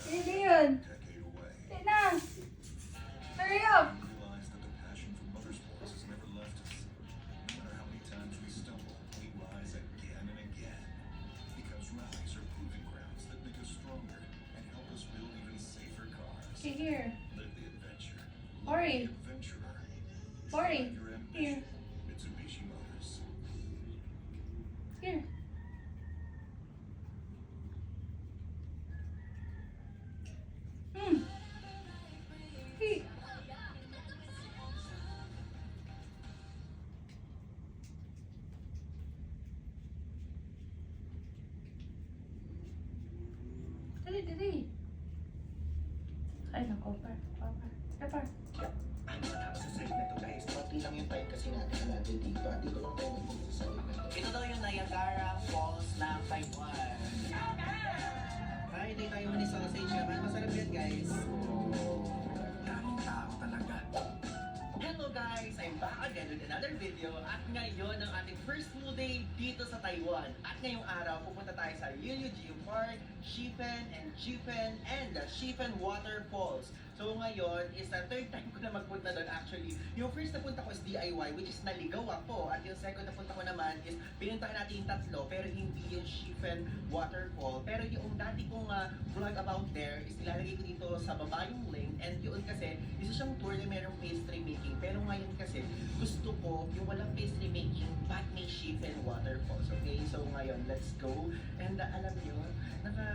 Hindi yun. Hindi na. Hurry up. Okay, here. Hurry. Hurry. Here. Here. Hmm. Hey. Dali, dali. Ay, nako, par. Par. Sa side na to guys, konti lang yung time kasi natin dito at dito lang tayo nandito sa side na to. Ito daw yung Niagara Falls ng Taiwan. Ay, hindi tayo mani sausage naman. Masarap yan, guys. Daming tao talaga. Hello guys! I'm back again with another video at ngayon ang ating first full day dito sa Taiwan. At ngayong araw, pupunta tayo sa Yeoyu Park, Shifen and the Shifen Waterfalls. So ngayon is the third time ko na magpunta doon actually. Yung first na punta ko is DIY which is naligaw ako. At yung second na punta ko naman is pinuntahan natin yung tatlo pero hindi yung Shifen Waterfall. Pero yung dati kong vlog about there is ilalagay ko dito sa baba yung link. And yun kasi isa siyang tour na merong pastry making. Pero ngayon kasi gusto ko yung walang pastry making but may Shifen Waterfalls. Okay, so ngayon let's go. And alam nyo, naka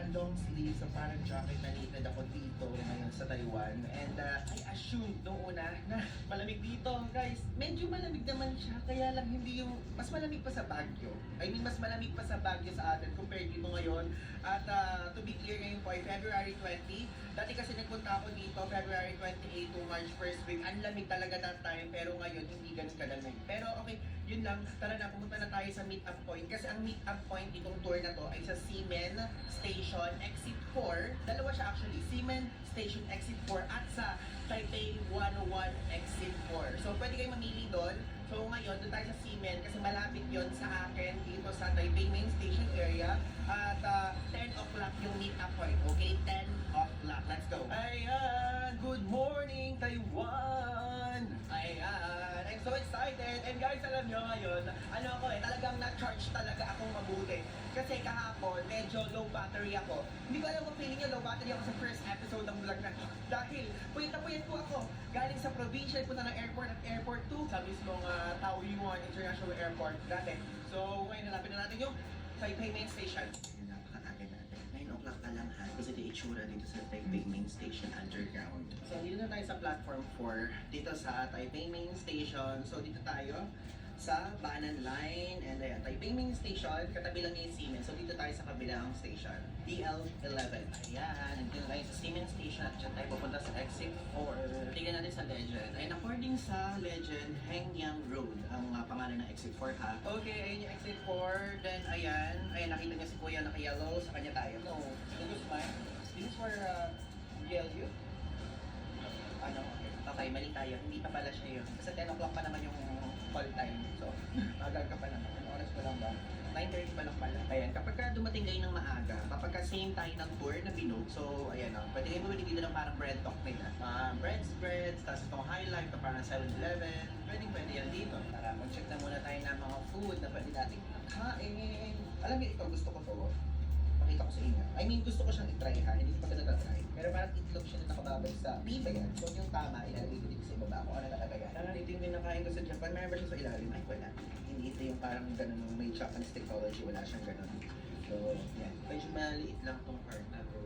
long sleeve so parang jacket na knitted ako dito ngayon sa Taiwan. And I assumed noong una na malamig dito. Guys, medyo malamig naman siya. Kaya lang hindi yung mas malamig pa sa Baguio. I mean, mas malamig pa sa Baguio sa atin compared dito ngayon. At to be clear ngayon po ay February 20. Dati kasi nagpunta ako dito February 28 to March 1st week. Ang lamig talaga that time. Pero ngayon hindi ganun kalamig. Pero okay, yun lang. Tara na, pumunta na tayo sa meet-up point. Kasi ang meet-up point itong tour na to ay sa Ximen Station Exit 4. Dalawa siya actually. Ximen Station Exit 4 at sa Taipei 101 Exit 4. So pwede kayo mamili doon. So ngayon, doon tayo sa Ximen kasi malapit yon sa akin dito sa Taipei Main Station area. At 10 o'clock yung meet-up point. Okay, 10 o'clock. Let's go. Ayan! Good morning, Taiwan! Ayan! I'm so excited! And guys, alam nyo ngayon, talagang na-charge talaga akong mabuti. Kasi kahapon, medyo low battery ako. Hindi ko alam kung feeling nyo low battery ako sa first episode ng vlog na to. Dahil, puyat na puyat po ako. Galing sa provincial, punta ng airport at airport 2 sa mismong Taoyuan International Airport dati. So, ngayon nalapit na natin yung Taipei Main Station. Napaka-aga natin. 9 o'clock pa lang ha. Kasi di itsura dito sa Taipei Main Station Underground. So, dito na tayo sa platform 4, dito sa Taipei Main Station. So, dito tayo sa Banan Line. And ayan, Taipei Main Station, katabi lang yung Ximen. So, dito tayo sa kabilang station, DL11. Ayan, nandito tayo sa Ximen Station at dyan tayo pupunta sa Exit 4. Tingnan natin sa Legend. Ayan, according sa Legend, Hengyang Road ang pangalan ng Exit 4 ha. Okay, ayun yung Exit 4. Then, ayan, nakita niya si Kuya naka-yellow. Sa kanya tayo. No, this is mine. This is for Yeoyu. Ano, okay, mali tayo. Hindi pa pala siya yun. Kasi 10 o'clock pa naman yung call time. So, maaga ka pa naman. Anong oras pa lang ba? 9:30 pa lang pala. Ayan, kapag ka dumating kayo ng maaga, kapag ka same tayo ng tour na binog, so, ayan o, pwede kayo bumili dito ng parang bread talk nila. Breads, tapos itong highlight, ito parang 7-Eleven. Pwede yan dito. Tara, mag-check na muna tayo ng mga food na pwede natin kain. Alam niyo, ito gusto ko to. Pakita ko sa inyo. I mean, gusto ko siyang i-try ha. Hindi ko pa na-try. Pero parang itlog siya na nakababay sa pipa yan. So, yung tama, ilalagay ko dito sa ibaba kung ano talaga yan. Ito yung nakain ko sa Japan. Meron ba siya sa ilalim? Ay, wala. Hindi ito yung parang ganun, may Japanese technology. Wala siyang ganun. So, yan. Medyo maliit lang tong part na to.